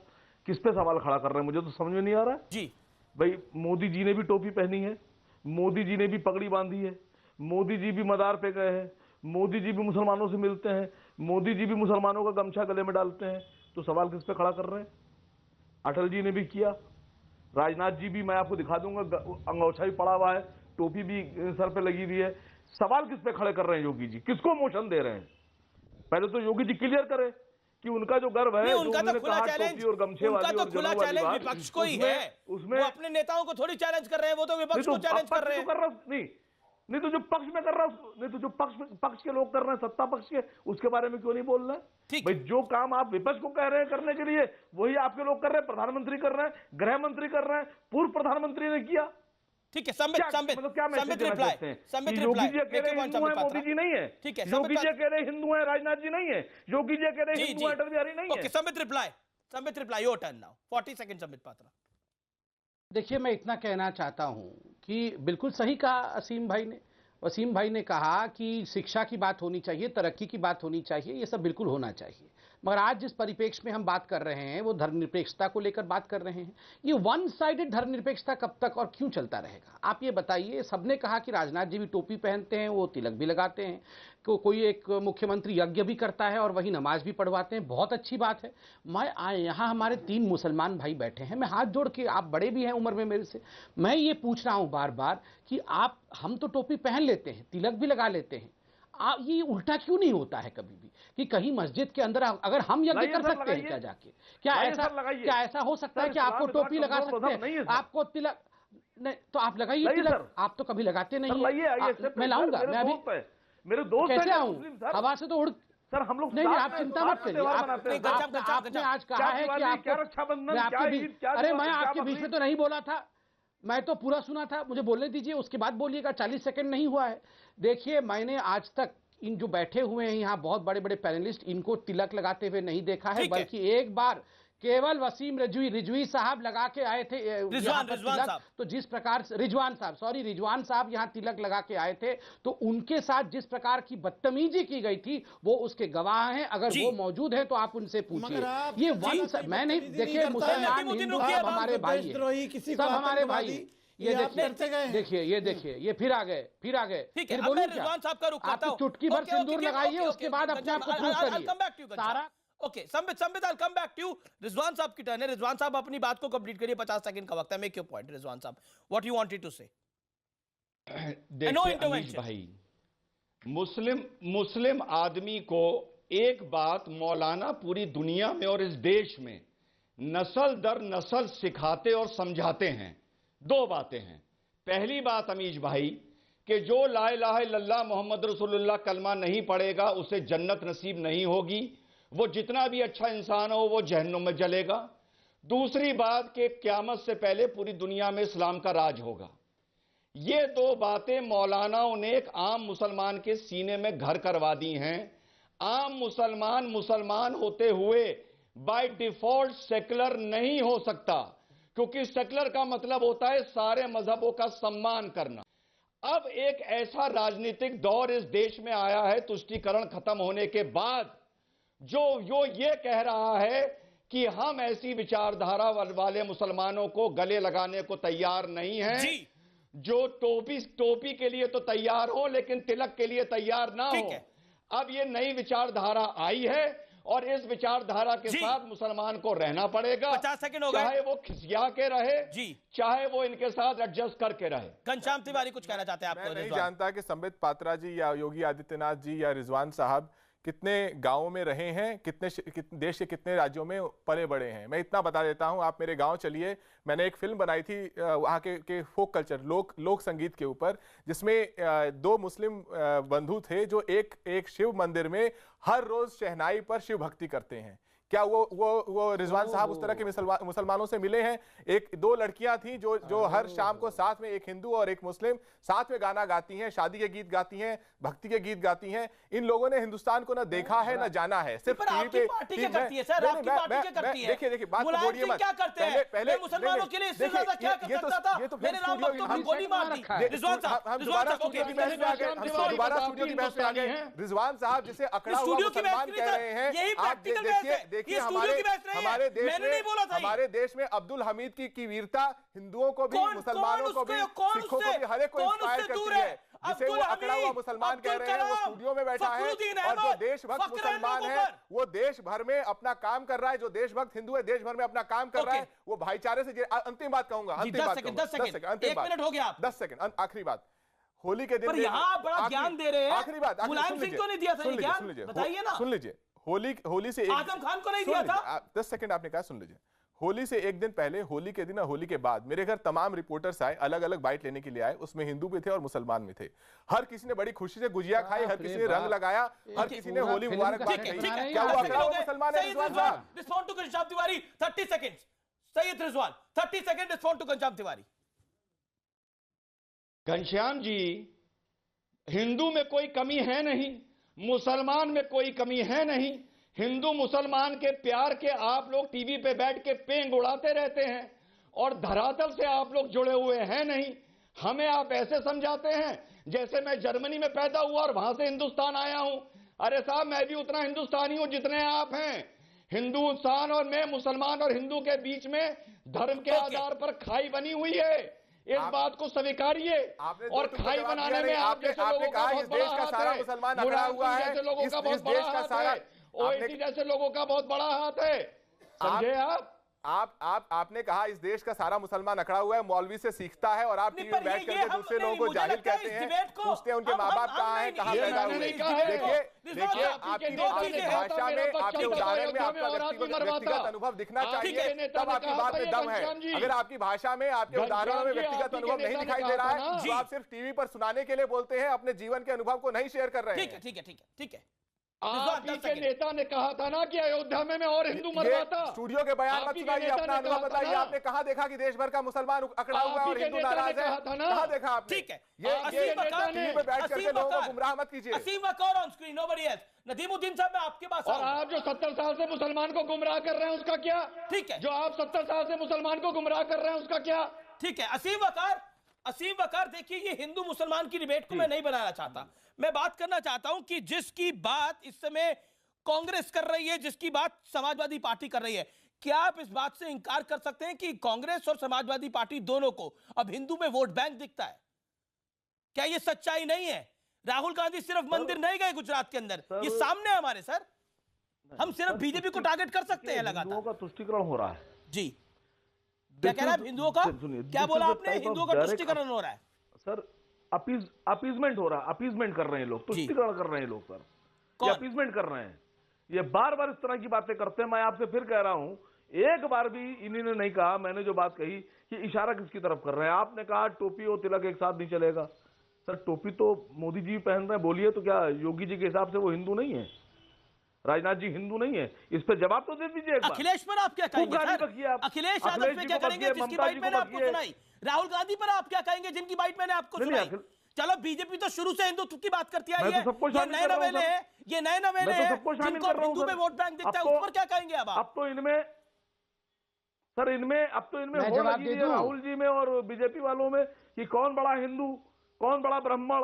किस पे सवाल खड़ा कर रहे हैं, मुझे तो समझ में नहीं आ रहा है जी। भाई, मोदी जी ने भी टोपी पहनी है, मोदी जी ने भी पगड़ी बांधी है, मोदी जी भी मदार पे गए हैं, मोदी जी भी मुसलमानों से मिलते हैं, मोदी जी भी मुसलमानों का गमछा गले में डालते हैं। तो सवाल किस पे खड़ा कर रहे हैं? अटल जी ने भी किया, राजनाथ जी भी, मैं आपको दिखा दूंगा, अंगोछा भी पड़ा हुआ है, टोपी भी सर पे लगी हुई है। सवाल किस पे खड़े कर रहे हैं योगी जी? किसको मोशन दे रहे हैं? पहले तो योगी जी क्लियर करे कि उनका जो गर्व है, उनका तो खुला चैलेंज, और गमछे उनका वाली तो और खुला चैलेंज विपक्ष को ही है। उसमें वो अपने नेताओं को थोड़ी चैलेंज कर रहे हैं, वो तो विपक्ष को चैलेंज कर रहे हैं। नहीं तो जो पक्ष में कर रहा, नहीं तो जो पक्ष के लोग कर रहे हैं, सत्ता पक्ष के, उसके बारे में क्यों नहीं बोल रहे? भाई जो काम आप विपक्ष को कह रहे हैं करने के लिए, वही आपके लोग कर रहे हैं, प्रधानमंत्री कर रहे हैं, गृह मंत्री कर रहे हैं, पूर्व प्रधानमंत्री ने किया। ठीक है, संबित रिप्लाई, संबित योगी जी कह रहे हिंदू है, मोदी जी नहीं है। ठीक है, योगी जी कह रहे हिंदू है, राजनाथ जी नहीं है। योगी जी कह रहे हिंदू है, अटल बिहारी नहीं है। Okay, Sambit reply, your turn now, 40 second Sambit Patra. देखिए, मैं इतना कहना चाहता हूं कि बिल्कुल सही कहा वसीम भाई ने कहा कि शिक्षा की बात होनी चाहिए, तरक्की की बात होनी चाहिए, ये सब बिल्कुल होना चाहिए। मगर आज जिस परिप्रेक्ष्य में हम बात कर रहे हैं वो धर्मनिरपेक्षता को लेकर बात कर रहे हैं। ये वन साइडेड धर्मनिरपेक्षता कब तक और क्यों चलता रहेगा? आप ये बताइए। सबने कहा कि राजनाथ जी भी टोपी पहनते हैं, वो तिलक भी लगाते हैं, कोई एक मुख्यमंत्री यज्ञ भी करता है और वही नमाज भी पढ़वाते हैं, बहुत अच्छी बात है। मैं यहाँ हमारे 3 मुसलमान भाई बैठे हैं, मैं हाथ जोड़ के, आप बड़े भी हैं उम्र में मेरे से, मैं ये पूछ रहा हूँ बार बार कि हम तो टोपी पहन लेते हैं, तिलक भी लगा लेते हैं, ये उल्टा क्यों नहीं होता है कभी भी कि कहीं मस्जिद के अंदर अगर हम यज्ञ कर सकते हैं क्या जाके, क्या ऐसा हो सकता है कि आपको टोपी लगा सकते हैं, आपको तिलक नहीं तो आप लगाइए तिलक, आप तो कभी लगाते नहीं हैं। मैं लाऊंगा, मैं अभी मेरे दोस्त कैसे आऊं, हवा से तो उड़ सर हम लोग नहीं, आप चिंता मत करिए। आपने आज कहा है कि आपको, अरे मैं आपके बीच में तो नहीं बोला था, मैं तो पूरा सुना था, मुझे बोलने दीजिए, उसके बाद बोलिएगा। 40 सेकंड नहीं हुआ है। देखिए, मैंने आज तक इन जो बैठे हुए हैं यहाँ बहुत बड़े बड़े पैनलिस्ट, इनको तिलक लगाते हुए नहीं देखा है, बल्कि एक बार केवल वसीम रिजवी साहब लगा के आए थे रिजवान साहब, तो जिस प्रकार रिजवान साहब यहाँ तिलक लगा के आए थे, तो उनके साथ जिस प्रकार की बदतमीजी की गई थी वो उसके गवाह हैं। अगर वो मौजूद है तो आप उनसे पूछिए। ये मैं नहीं, देखिए मुसलमान हिंदू सब हमारे भाई हैं, सब हमारे भाई। ये देखिए ये फिर आ गए ठीक है, मैं रिजवान साहब का रुख करता हूं। चुटकी भर सिंदूर लगाइए, उसके बाद अपने आप को प्रूव करिए सारा। Okay, Sambit I will come back to you. Rizwan साहब की टर्न है। रिजवान साहब अपनी बात को कंप्लीट करिए, 50 सेकंड का वक्त है। मेक योर पॉइंट रिजवान साहब, व्हाट यू वांटेड टू से। देखिए अमीश भाई, मुस्लिम आदमी को एक बात मौलाना पूरी दुनिया में और इस देश में नस्ल दर नस्ल सिखाते और समझाते हैं। 2 बातें हैं। पहली बात अमीश भाई कि जो ला इलाहा इल्लल्लाह मोहम्मद रसूलुल्लाह कलमा नहीं पढ़ेगा उसे जन्नत नसीब नहीं होगी, वो जितना भी अच्छा इंसान हो वो जहन्नुम में जलेगा। दूसरी बात कि क़यामत से पहले पूरी दुनिया में इस्लाम का राज होगा। ये 2 बातें मौलानाओं ने एक आम मुसलमान के सीने में घर करवा दी हैं। आम मुसलमान होते हुए बाय डिफॉल्ट सेकुलर नहीं हो सकता, क्योंकि सेकुलर का मतलब होता है सारे मजहबों का सम्मान करना। अब एक ऐसा राजनीतिक दौर इस देश में आया है तुष्टीकरण खत्म होने के बाद, जो ये कह रहा है कि हम ऐसी विचारधारा वाले मुसलमानों को गले लगाने को तैयार नहीं हैं, जो टोपी के लिए तो तैयार हो लेकिन तिलक के लिए तैयार ना हो। अब ये नई विचारधारा आई है और इस विचारधारा के साथ मुसलमान को रहना पड़ेगा। 50 सेकंड हो गए। चाहे वो खिसिया के रहे चाहे वो इनके साथ एडजस्ट करके रहे। घनश्याम तिवारी कुछ कहना चाहते हैं आपको? मैं नहीं जानता कि संबित पात्रा जी या योगी आदित्यनाथ जी या रिजवान साहब कितने गांवों में रहे हैं, कितने देश के कितने राज्यों में पले बड़े हैं। मैं इतना बता देता हूं, आप मेरे गांव चलिए। मैंने एक फिल्म बनाई थी वहां के फोक कल्चर, लोक संगीत के ऊपर, जिसमें 2 मुस्लिम बंधु थे जो एक शिव मंदिर में हर रोज शहनाई पर शिव भक्ति करते हैं। क्या वो रिजवान साहब उस तरह के मुसलमानों से मिले हैं? एक दो लड़कियां थी जो हर शाम को साथ में, एक हिंदू और एक मुस्लिम, साथ में गाना गाती हैं, शादी के गीत गाती हैं, भक्ति के गीत गाती हैं। इन लोगों ने हिंदुस्तान को ना देखा है ना जाना है, सिर्फ टीवी पे। देखिए देखिए बात को बोलिए मत, पहले मुसलमानों के लिए इससे ज्यादा क्या कर सकता था? मेरे नाम पर तो गोली मार दी। रिजवान साहब, हम दोबारा स्टूडियो की बहस में आ गए। रिजवान साहब जिसे अकड़ा हुआ मुसलमान कह रहे हैं, आप देखिए हमारे देश में अब्दुल हमीद की वीरता हिंदुओं को भी, मुसलमानों को भी, सिखों को भी, हर एक को इंस्पायर करती है। जिसे वो अकड़ा हुआ मुसलमान कह रहे हैं, वो स्टूडियो में बैठा है, और जो देशभक्त मुसलमान है वो देश भर में अपना काम कर रहा है। जो देशभक्त हिंदू है देश भर में अपना काम कर रहा है, वो भाईचारे से। अंतिम बात कहूंगा, अंतिम बात, 10 सेकंड, आखिरी बात। होली के दिन यहाँ बड़ा ज्ञान दे रहे हैं, आखिरी बात, मुलायम सिंह को नहीं दिया था ज्ञान, बताइए ना। सुन लीजिए, होली से आजम खान को नहीं दिया था। 10 सेकंड आपने कहा, सुन लीजिए। होली से एक दिन पहले, होली के दिन और होली के बाद मेरे घर तमाम रिपोर्टर्स आए, अलग अलग बाइट लेने के लिए आए। उसमें हिंदू भी थे और मुसलमान भी थे। हर किसी ने बड़ी खुशी से गुजिया खाई, हर किसी ने रंग लगाया, हर किसी ने होली मुबारकबाद कही। क्या वो अकड़ा हुआ मुसलमान है? Rizwan sahab, respond to Ghanshyam Tiwari, 30 seconds. Syed Rizwan, 30 second, respond to Ghanshyam Tiwari. Ghanshyam ji, Hindu में कोई कमी है नहीं, मुसलमान में कोई कमी है नहीं। हिंदू मुसलमान के प्यार के आप लोग टीवी पे बैठ के पेंग उड़ाते रहते हैं, और धरातल से आप लोग जुड़े हुए हैं नहीं। हमें आप ऐसे समझाते हैं जैसे मैं जर्मनी में पैदा हुआ और वहां से हिंदुस्तान आया हूं। अरे साहब, मैं भी उतना हिंदुस्तानी हूं जितने आप हैं। हिंदुस्तान और मैं, मुसलमान और हिंदू के बीच में धर्म के आधार पर खाई बनी हुई है। इस बात को स्वीकारिए। और खाई बनाने में आप जैसे लोगों का बहुत बड़ा हाथ है, जैसे लोगों का बहुत बड़ा हाथ है, ओवैसी जैसे लोगों का बहुत बड़ा हाथ है। समझे आपने कहा इस देश का सारा मुसलमान अकड़ा हुआ है, मौलवी से सीखता है, और आप टीवी में बैठ करके दूसरे लोगों को जाहिल कहते हैं, पूछते हैं उनके माँ बाप कहाँ हैं, कहाँ पैदा हुए। देखिए आपकी भाषा में, आपके उदाहरण में आपका व्यक्तिगत अनुभव दिखना चाहिए, तब आपकी बात में दम है। अगर आपकी भाषा में, आपके उदाहरणों में व्यक्तिगत अनुभव नहीं दिखाई दे रहा है, तो आप सिर्फ टीवी पर सुनाने के लिए बोलते हैं, अपने जीवन के अनुभव को नहीं शेयर कर रहे हैं। ठीक है। आप के नेता ने कहा था ना कि अयोध्या में मैं और हिंदू मरवाता। स्टूडियो के बयान मत सुनाइए, अपना अनुभव बताइए। आपने कहाँ देखा कि देश भर का मुसलमान अकड़ा हुआ है और हिंदू नाराज है? कहाँ देखा आपने? ठीक है, ये टीवी पे बैठ करके लोगों को गुमराह मत कीजिए। Aseem Waqar on screen, nobody else. Nadimuddin sahab, मैं आपके पास और आप जो 70 साल से मुसलमान को गुमराह कर रहे हैं उसका क्या? ठीक है, जो आप 70 साल से मुसलमान को गुमराह कर रहे हैं उसका क्या? ठीक है, असीम वकार, देखिए ये हिंदू मुसलमान की डिबेट को मैं नहीं बनाना चाहता। मैं बात करना चाहता हूं कि जिसकी बात इस समय कांग्रेस कर रही है, जिसकी बात समाजवादी पार्टी कर रही है, क्या आप इस बात से इंकार कर सकते हैं कि कांग्रेस और समाजवादी पार्टी दोनों को अब हिंदू में वोट बैंक दिखता है? क्या ये सच्चाई नहीं है? राहुल गांधी सिर्फ मंदिर नहीं गए गुजरात के अंदर, ये सामने है हमारे। सर, हम सिर्फ बीजेपी को टारगेट कर सकते हैं लगातार। हिंदुओं का तुष्टीकरण हो रहा है जी। क्या कह रहे हैं आप? हिंदुओं का क्या बोला आपने? हिंदुओं का तुष्टीकरण हो रहा है सर, अपीजमेंट हो रहा है, अपीजमेंट कर रहे हैं लोग, तुष्टीकरण कर रहे हैं लोग सर, ये अपीजमेंट कर रहे हैं। ये बार बार इस तरह की बातें करते हैं। मैं आपसे फिर कह रहा हूं, एक बार भी इन्होंने नहीं कहा, मैंने जो बात कही कि इशारा किसकी तरफ कर रहे हैं। आपने कहा टोपी और तिलक एक साथ नहीं चलेगा। सर, टोपी तो मोदी जी पहन रहे हैं, बोलिए तो क्या योगी जी के हिसाब से वो हिंदू नहीं है? राजनाथ जी हिंदू नहीं है? इस पे जवाब तो दे दीजिए। अखिलेश पर आप क्या कहेंगे? अखिलेश यादव पे क्या करेंगे जिसकी बाइट मैंने आपको सुनाई? राहुल गांधी पर आप क्या कहेंगे जिनकी बाइट मैंने आपको सुनाई? चलो, बीजेपी तो शुरू से हिंदुत्व की बात करती आई है, ये नए नवेले हैं, जिनको हिंदू में वोट बैंक दिखता है, उस पर क्या कहेंगे अब आप? अब तो इनमें हो लगी है राहुल जी में और बीजेपी वालों में कि कौन बड़ा हिंदू, कौन बड़ा ब्राह्मण,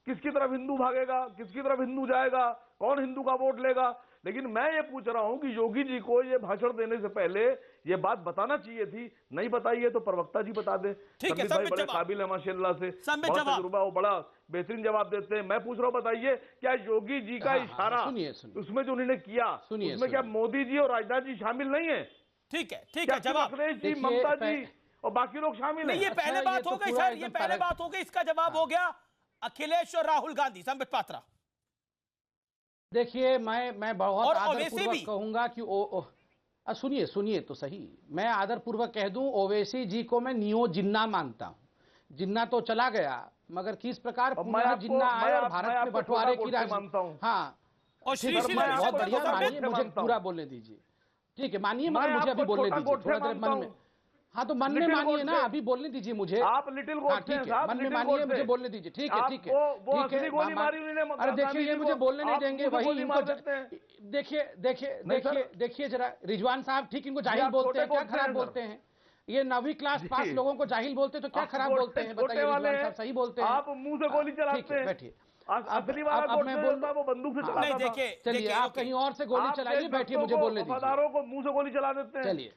किसकी तरफ हिंदू भागेगा, किसकी तरफ हिंदू जाएगा, कौन हिंदू का वोट लेगा। लेकिन मैं ये पूछ रहा हूं कि योगी जी को ये भाषण देने से पहले ये बात बताना चाहिए थी, नहीं बताई है तो प्रवक्ता जी बता दे। ठीक है, भाई बड़े काबिल है माशाल्लाह से, तजुर्बा, वो बड़ा बेहतरीन जवाब देते हैं। मैं पूछ रहा हूँ, बताइए क्या योगी जी का इशारा उसमें जो उन्होंने किया, उसमें क्या मोदी जी और राजनाथ जी शामिल नहीं है? ठीक है, जवाब अखिलेश जी, ममता जी और बाकी लोग शामिल हैं। ये पहले बात हो गई सर, ये पहले बात हो गई, इसका जवाब हो गया अखिलेश और राहुल गांधी। संबित पात्रा, देखिए मैं बहुत आदरपूर्वक कहूंगा कि सुनिए तो सही, मैं आदरपूर्वक कह दूं, ओवैसी जी को मैं नियो जिन्ना मानता हूं। जिन्ना तो चला गया, मगर किस प्रकार पुनः जिन्ना आया और भारत में बंटवारे की राजनीति। हाँ, और श्री बहुत बढ़िया, मानिए, मुझे पूरा बोलने दीजिए। ठीक है, मानिए, मगर मुझे अभी बोलने दीजिए थोड़ा देर मन में। हाँ तो मन में मानिए ना, अभी बोलने दीजिए मुझे। आप लिटिल गोडसे हैं साहब, मन में मानिए, मुझे बोलने दीजिए। ठीक है, ठीक है, ठीक है। गोली मारी उन्होंने। अरे देखिए, ये मुझे बोलने नहीं देंगे, वही इनको देखिए देखिए देखिए जरा रिजवान साहब, ठीक, इनको जाहिल बोलते हैं, क्या खराब बोलते हैं? ये 9वीं क्लास पास लोगों को जाहिल बोलते तो क्या खराब बोलते हैं? बताइए रिजवान साहब, सही बोलते हैं? आप मुंह से गोली चलाते हैं। बैठिए, असली वाला अब मैं बोल, वो बंदूक से चलाता था। देखिए, चलिए आप कहीं और से गोली चलाइए, बैठिए, मुझे बोलने दीजिए। वफादारों को मुंह से गोली चला देते हैं। चलिए,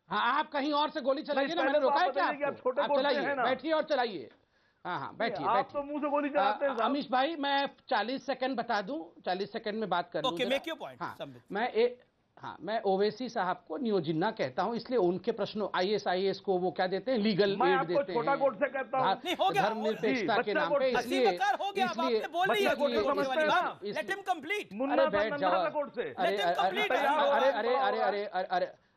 हाँ आप कहीं और से गोली चलाइए ना, मैंने रोका है क्या आपको? आप चलाइए, बैठिए और चलाइए। हाँ हाँ, बैठिए आप तो मुंह से गोली चलाते हैं। अमीश भाई, मैं 40 सेकंड बता दूं, 40 सेकंड में बात कर लूं। Okay, make your point. मैं ओवैसी साहब को नियोजिन्ना कहता हूं, इसलिए उनके प्रश्नों आईएएस को वो क्या देते हैं, लीगल एड देते हैं, छोटा कोट से कहता हूं, धर्मनिरपेक्षता के नाम पे। इसलिए अरे बैठ जाओ,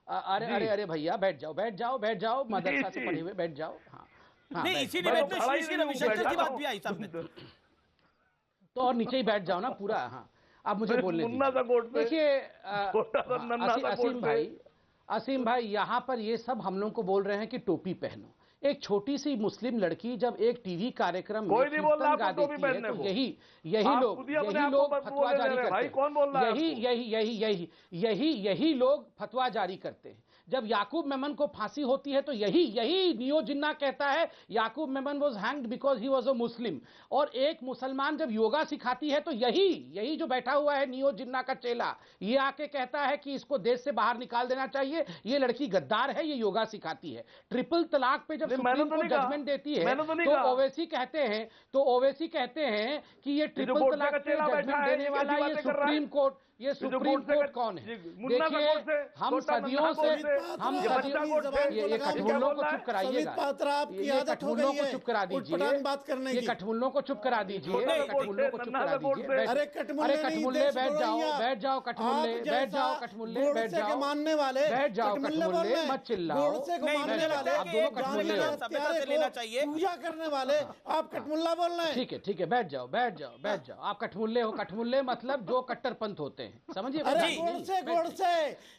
अरे भैया बैठ जाओ, मदरसा से पढ़े हुए बैठ जाओ। हाँ नहीं, इसीलिए श्री रविशंकर की बात भी आई सामने, तो और नीचे ही बैठ जाओ ना पूरा। हाँ, आप मुझे बोलने देखिए असीम भाई, यहाँ पर ये सब हम लोग को बोल रहे हैं कि टोपी पहनो। एक छोटी सी मुस्लिम लड़की जब एक टीवी कार्यक्रम में कीर्तन गा देती है तो यही लोग फतवा जारी करते हैं। यही लोग फतवा जारी करते हैं। जब याकूब मेमन को फांसी होती है तो यही नियो जिन्ना कहता है Yakub Memon was hanged because he was a Muslim. और एक मुसलमान जब योगा सिखाती है तो यही जो बैठा हुआ है नियो जिन्ना का चेला, ये आके कहता है कि इसको देश से बाहर निकाल देना चाहिए, ये लड़की गद्दार है, ये योगा सिखाती है। ट्रिपल तलाक पे जब सुप्रीम कोर्ट जजमेंट देती है तो ओवैसी कहते हैं कि ये ट्रिपल तलाक पे जजमेंट देने वाला ये सुप्रीम कोर्ट कौन है? देखिए, हम सदियों से ये कठमुल्लों को चुप कराइएगा, ये कठमुल्लों को चुप करा दीजिए, ये कठमुल्लों को चुप करा दीजिए, कठमुल्लों को चुप करा दीजिए। अरे कठमुल्ले बैठ जाओ, कठमुल्ले बैठ जाओ, मानने वाले बैठ जाओ, कठमुल्ले मत चिल्लाओ, आप दोनों कठमुल्ले लेना चाहिए, पूजा करने वाले आप कठमुल्ला बोल रहे हैं। ठीक है, बैठ जाओ, आप कठमुल्ले हो। कठमुल्ले मतलब जो कट्टरपंथ होते हैं, समझिए। गोडसे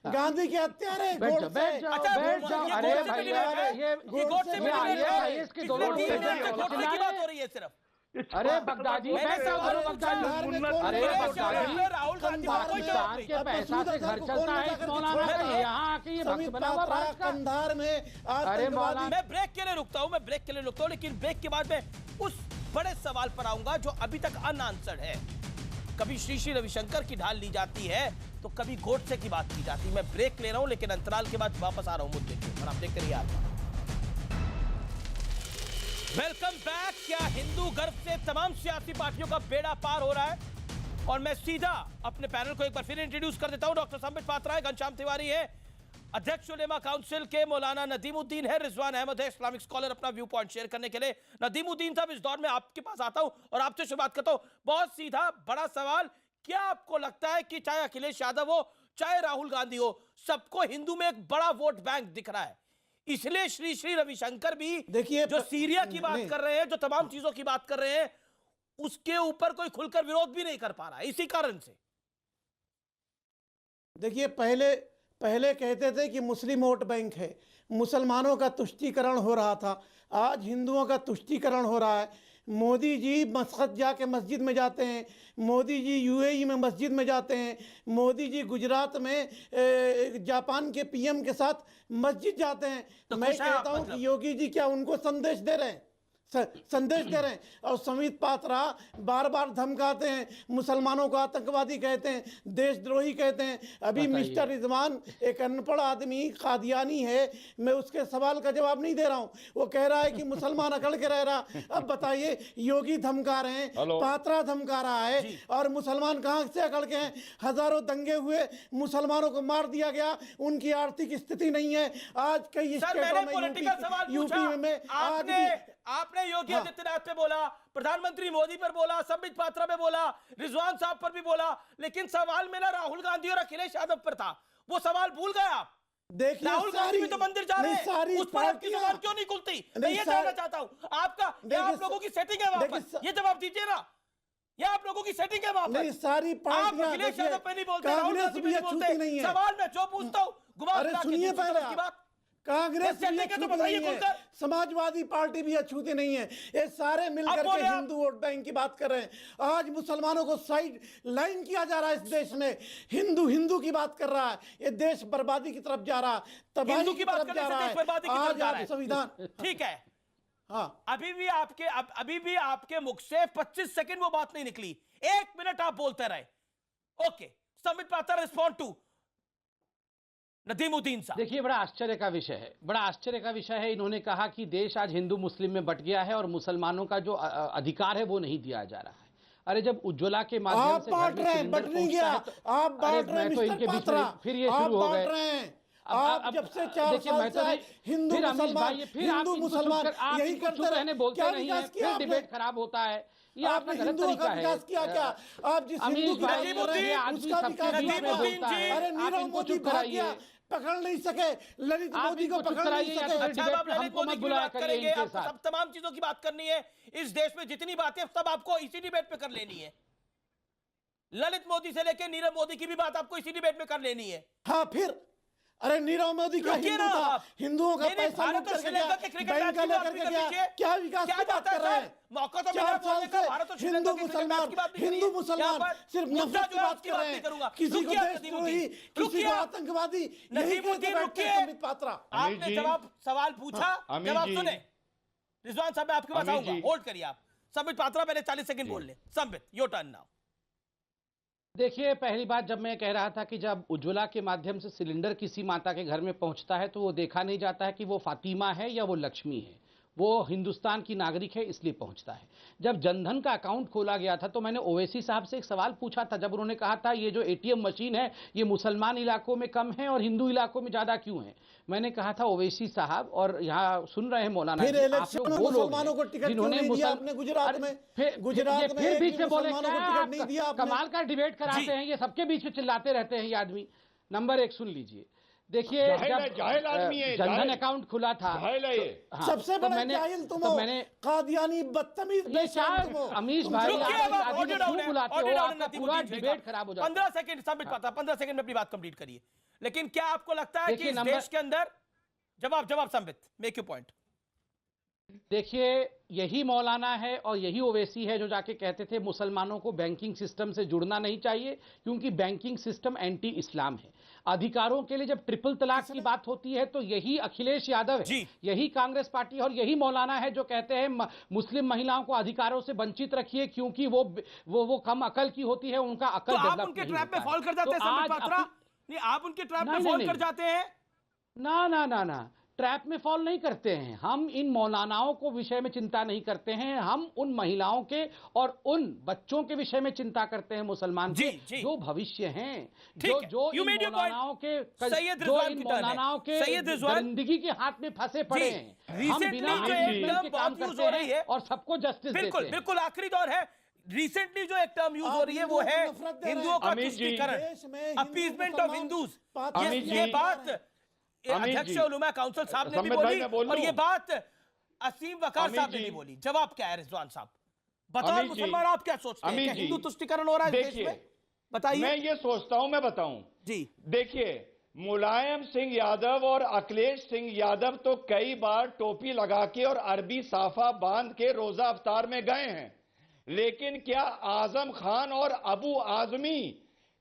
गांधी के हत्यारे। बैठ जाओ। अरे भैया, ये आईएएस के दोनों की बात हो रही है सिर्फ। अरे बगदादी, अरे बगदादी पाकिस्तान के पैसा से घर चलता है इस मौलाना का, यहाँ आके ये भक्त बना हुआ भारत का। कंधार में अरे मौलाना, मैं ब्रेक के लिए रुकता हूँ, लेकिन ब्रेक के बाद में उस बड़े सवाल पर आऊंगा जो अभी तक अनआंसर्ड है। कभी श्री रविशंकर की ढाल ली जाती है तो कभी गोडसे की बात की जाती है। मैं ब्रेक ले रहा हूं, लेकिन अंतराल के बाद वापस आ रहा हूं मुद्दे के ऊपर। आप देखते रहिए। Welcome back. क्या हिंदू गर्व से तमाम सियासी पार्टियों का बेड़ा पार हो रहा है? और मैं सीधा अपने पैनल को एक बार फिर इंट्रोड्यूस कर देता हूं। डॉक्टर संबित पात्रा है, घनश्याम तिवारी है, अध्यक्ष उलेमा काउंसिल के मौलाना नदीमुद्दीन है, रिजवान अहमद है, इस्लामिक स्कॉलर, अपना व्यू पॉइंट शेयर करने के लिए। नदीमुद्दीन साहब, इस दौर में आपके पास आता हूं और आपसे शुरुआत करता हूं। बहुत सीधा बड़ा सवाल, क्या आपको लगता है कि चाहे अखिलेश यादव हो चाहे राहुल गांधी हो, सबको हिंदू में एक बड़ा वोट बैंक दिख रहा है, इसलिए श्री रविशंकर भी देखिए जो सीरिया की बात कर रहे हैं, जो तमाम चीजों की बात कर रहे हैं, उसके ऊपर कोई खुलकर विरोध भी नहीं कर पा रहा है इसी कारण से? देखिए, पहले कहते थे कि मुस्लिम वोट बैंक है, मुसलमानों का तुष्टीकरण हो रहा था, आज हिंदुओं का तुष्टीकरण हो रहा है। मोदी जी मस्कत जाके मस्जिद में जाते हैं, मोदी जी यूएई में मस्जिद में जाते हैं, मोदी जी गुजरात में जापान के पीएम के साथ मस्जिद जाते हैं। तो मैं कहता हूं कि योगी जी क्या उनको संदेश दे रहे हैं? और समित पात्रा बार बार धमकाते हैं, मुसलमानों को आतंकवादी कहते हैं, देशद्रोही कहते हैं। अभी मिस्टर रिजवान एक अनपढ़ आदमी कादियानी है, मैं उसके सवाल का जवाब नहीं दे रहा हूं। वो कह रहा है कि मुसलमान अकड़ के रह रहा। अब बताइए, योगी धमका रहे हैं, पात्रा धमका रहा है, और मुसलमान कहां से अकड़ के हैं? हजारों दंगे हुए, मुसलमानों को मार दिया गया, उनकी आर्थिक स्थिति नहीं है। आज कई स्टेटों में, यूपी में आपने योगी आदित्यनाथ पे बोला, प्रधानमंत्री मोदी पर बोला, संबित पात्रा पे बोला, रिजवान साहब पर भी बोला, लेकिन सवाल मेरा राहुल गांधी और अखिलेश यादव पर था। वो सवाल भूल गए आप? देखिए, राहुल गांधी भी तो मंदिर जा रहे हैं, उस पर आपकी जुबान क्यों नहीं खुलती? मैं ये जानना चाहता हूं। आपका क्या आप लोगों की सेटिंग है वहां पर? ये जवाब दीजिए ना। या आप लोगों की सेटिंग है वहां पर? नहीं, सारी आप पार्टियां अखिलेश यादव पे नहीं बोलते, राहुल कांग्रेस गांधी पे भी नहीं बोलते। अछूती नहीं है। सवाल मैं जो पूछता हूं घुमा अरे फिरा के सुनिए दूसरी पहले तरफ की आप। बात। कांग्रेस ये सेटिंग है तो अछूती बताइए नहीं है, खुलकर। समाजवादी पार्टी भी अछूती नहीं है। ये सारे मिलकर बोले के आप। हिंदू वोट बैंक की बात कर रहे हैं। आज मुसलमानों को साइड लाइन किया जा रहा है इस देश में। हिंदू की बात कर रहा है। ये देश बर्बादी की तरफ जा रहा है, तबाही हिंदू की की बात तरफ करने जा से रहा देश बर्बादी की है। तरफ आज जा आप रहा है। संविधान, ठीक है, हाँ, अभी भी आपके मुख से 25 सेकंड वो बात नहीं निकली। 1 मिनट आप बोलते रहे। Okay, Sambit Patra respond to Nadimuddin साहब। देखिए, बड़ा आश्चर्य का विषय है, बड़ा आश्चर्य का विषय है। इन्होंने कहा कि देश आज हिंदू मुस्लिम में बट गया है और मुसलमानों का जो अधिकार है वो नहीं दिया जा रहा है। अरे जब उज्ज्वला के माध्यम से घर में सिलेंडर पहुंचता है तो आप बांट रहे हैं मैं तो इनके बीच में फिर ये शुरू हो गए। आप जब से 4 साल से हिंदू मुसलमान हिंदू मुसलमान यही करते रहे, बोलते क्या नहीं है, विकास किया फिर आपने? डिबेट खराब होता है। ये आपका आपने गलत हिंदुओं तरीका का है। विकास किया क्या? आप जिस हिंदू की बात कर रहे हैं उसका विकास बीच में बोलता है। अरे आप नीरव इनको मोदी चुप भाग कराइए। गया, पकड़ नहीं सके, ललित आप मोदी को इनको चुप पकड़ नहीं कराइए या सके। फिर अच्छा, डिबेट आप पे ललित हमको मोदी मत की बुलाया बात करिए करेंगे, इनके आपको साथ। सब तमाम चीजों की बात करनी है। इस देश में जितनी बातें सब आपको इसी डिबेट पे कर लेनी है। ललित मोदी से लेकर नीरव मोदी की भी बात आपको इसी डिबेट में कर लेनी है। हाँ, फिर अरे नीरव मोदी का रुकिए हिंदू ना था, आप। हिंदुओं का नहीं, नहीं, पैसा भारत लूट और करके श्रीलंका गया, के क्रिकेट बैंक मैच का की बात लेकर भी के कर गया। लीजिए। क्या विकास क्या की बात जाता है कर रहे सर? हैं? मौका तो 4 मिला साल बोलने का, से भारत और श्रीलंका हिंदू के क्रिकेट मुसलमान मैच की बात नहीं हिंदू करिए। मुसलमान यहाँ पर सिर्फ मुद्दा नफरत जो की है बात उसकी कर बात रहे नहीं करूंगा। हैं। किसी को रुकिए देशद्रोही, किसी रुकिए को आप। आतंकवादी, यही नदीमुद्दीन कहते बैठते हैं रुकिए। संबित पात्रा। आपने जवाब सवाल पूछा, अमित जवाब जी। सुने। रिजवान साहब मैं आपके पास अमित आऊंगा, जी। होल्ड करिए आप। संबित पात्रा पहले 40 सेकंड बोल ले। Sambit, your turn now. देखिए, पहली बात जब मैं कह रहा था कि जब उज्ज्वला के माध्यम से सिलेंडर किसी माता के घर में पहुंचता है तो वो देखा नहीं जाता है कि वो फातिमा है या वो लक्ष्मी है, वो हिंदुस्तान की नागरिक है इसलिए पहुंचता है। जब जनधन का अकाउंट खोला गया था तो मैंने ओवैसी साहब से एक सवाल पूछा था, जब उन्होंने कहा था ये जो एटीएम मशीन है ये मुसलमान इलाकों में कम है और हिंदू इलाकों में ज्यादा क्यों है। मैंने कहा था ओवैसी साहब, और यहाँ सुन रहे हैं मौलाना फिर जी, आप इलेक्शन लोग में वो लोग मुसलमानों को हैं टिकट क्यों जिन्होंने नहीं दिया मुसल- आपने गुजरात अरे, में? फिर गुजरात ये में फिर एक बीच भी में बोले मुसलमानों को क्या टिकट आप नहीं दिया आपने? कमाल का डिबेट कराते हैं, ये सबके बीच में चिल्लाते रहते हैं ये आदमी। नंबर 1 सुन लीजिए, देखिए जाहिल आदमी है, जनधन जाहिल। अकाउंट खुला था जाहिल है ये। हाँ, सबसे तो बड़ा मैंने- जाहिल तुम तो हो, मैंने कादियानी बदतमीज ये बेशर्म क्या तुम हो। अमीश तुम भाई, जो रुकिए, आप अब आदमी ऑडियो को डाउन क्यों है, बुलाते ऑडियो हो? डाउन है, आपका नदीमुद्दीन पूरा जी का। डिबेट खराब हो जाता है। 15 सेकंड संबित पात्रा, 15 सेकंड में अपनी बात कंप्लीट करिए। लेकिन क्या आपको लगता है कि देखिए, इस नंबर- देश के अंदर जवाब संबित, मेक योर पॉइंट। देखिए, यही मौलाना है और यही ओवैसी है जो जाके कहते थे मुसलमानों को बैंकिंग सिस्टम से जुड़ना नहीं चाहिए क्योंकि बैंकिंग सिस्टम एंटी इस्लाम है। अधिकारों के लिए जब ट्रिपल तलाक की बात होती है तो यही अखिलेश यादव है, यही कांग्रेस पार्टी और यही मौलाना है जो कहते हैं मुस्लिम महिलाओं को अधिकारों से वंचित रखिए क्योंकि वो कम अकल की होती है, उनका अकल तो आप डेवलप उनके नहीं ट्रैप में होता फॉल है। कर जाते हैं तो संबित आज पात्रा? नहीं, आप उनके ट्रैप में नहीं, फॉल नहीं, कर जाते हैं? ना, ट्रैप में फॉल नहीं करते हैं हम। इन मौलानाओं को विषय में चिंता नहीं करते हैं, हम उन महिलाओं के और उन बच्चों के विषय में चिंता करते हैं मुसलमान के जो भविष्य हैं, जो इन मौलानाओं के जिंदगी के हाथ में फंसे पड़े हैं। हम बिना के काम करते हैं और सबको जस्टिस देते हैं। बिल्कुल आखिरी दौर है। रिसेंटली जो एक टर्म यूज हो रही है वो है हिंदुओं का तुष्टीकरण, अपीजमेंट ऑफ हिंदूज। ये बात अध्यक्ष उलमा काउंसिल साहब ने भी बोली और ये बात असीम वकार साहब ने भी बोली। जवाब क्या है रिजवान साहब? बतौर मुसलमान आप क्या सोचते हैं? हिंदू तुष्टीकरण हो रहा है देश में? बताइए। मैं ये सोचता हूं, मैं बताऊं जी। देखिए, मुलायम सिंह यादव और अखिलेश सिंह यादव तो कई बार टोपी लगा के और अरबी साफा बांध के रोजा अफ्तार में गए हैं, लेकिन क्या आजम खान और अबू आजमी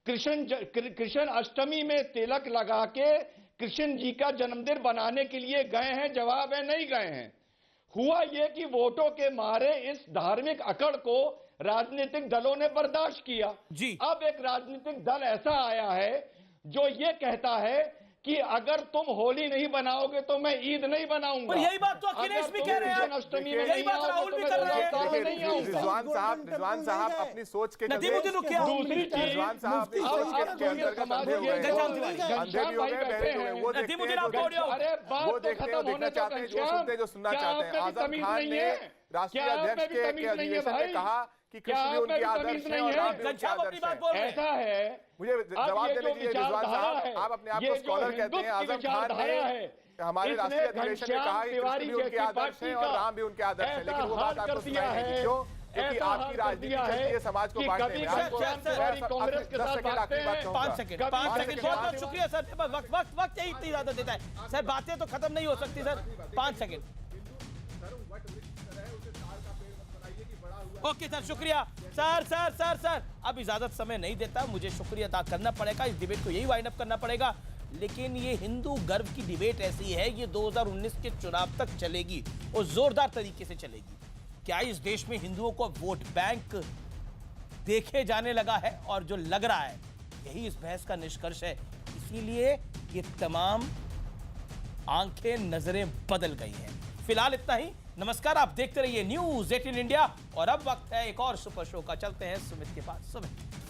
कृष्ण अष्टमी में तिलक लगा के कृष्ण जी का जन्मदिन बनाने के लिए गए हैं? जवाब है नहीं गए हैं। हुआ यह कि वोटों के मारे इस धार्मिक अकड़ को राजनीतिक दलों ने बर्दाश्त किया। जी। अब एक राजनीतिक दल ऐसा आया है जो ये कहता है कि अगर तुम होली नहीं बनाओगे तो मैं ईद नहीं बनाऊंगा। पर यही बात तो अखिलेश भी कह रहे हैं, यही बात राहुल भी कर रहे हैं। रिजवान साहब अपनी सोच के नदीमुद्दीन रुकिए। दूसरी चीज, रिजवान साहब अपनी सोच के अंतर्गत अंधे हो गए, अंधे हो गए, बहरे हो गए। वो देखना चाहते हैं, जो सुनते जो सुनना चाहते हैं। आजम खान ने राष्ट्रीय अध्यक्ष के अधिवेशन में कहा कि कृष्ण भी उनके आदर्श हैं और राम भी उनके आदर्श हैं। ऐसा है, मुझे जवाब देने दीजिए रिजवान साहब, आप अपने आप को स्कॉलर कहते हैं। आजम खान ने हमारे राष्ट्रीय अधिवेशन में कहा कि कृष्ण भी उनके आदर्श हैं और राम भी उनके आदर्श हैं, लेकिन वो बात आपको सुनाई नहीं दी। क्योंकि ऐसा आपकी हाल कर राजनीति दिया चलती है है समाज को कि बांटने कभी में। श्याम तिवारी कांग्रेस के साथ भागते हैं। 5 सेकंड बहुत बहुत शुक्रिया सर। वक्त यही इतनी ज्यादा देता है सर, बातें तो खत्म नहीं हो सकती सर। 5 सेकंड। ओके सर, शुक्रिया सर। अब इजाजत समय नहीं देता, मुझे शुक्रिया अदा करना पड़ेगा, इस डिबेट को यही वाइंड अप करना पड़ेगा। लेकिन ये हिंदू गर्व की डिबेट ऐसी है, ये 2019 के चुनाव तक चलेगी और जोरदार तरीके से चलेगी। क्या इस देश में हिंदुओं को वोट बैंक देखे जाने लगा है? और जो लग रहा है यही इस बहस का निष्कर्ष है। इसीलिए ये तमाम आंखें, नजरें बदल गई हैं। फिलहाल इतना ही। नमस्कार, आप देखते रहिए न्यूज़ 18 इंडिया। और अब वक्त है एक और सुपर शो का। चलते हैं सुमित के पास। सुमित।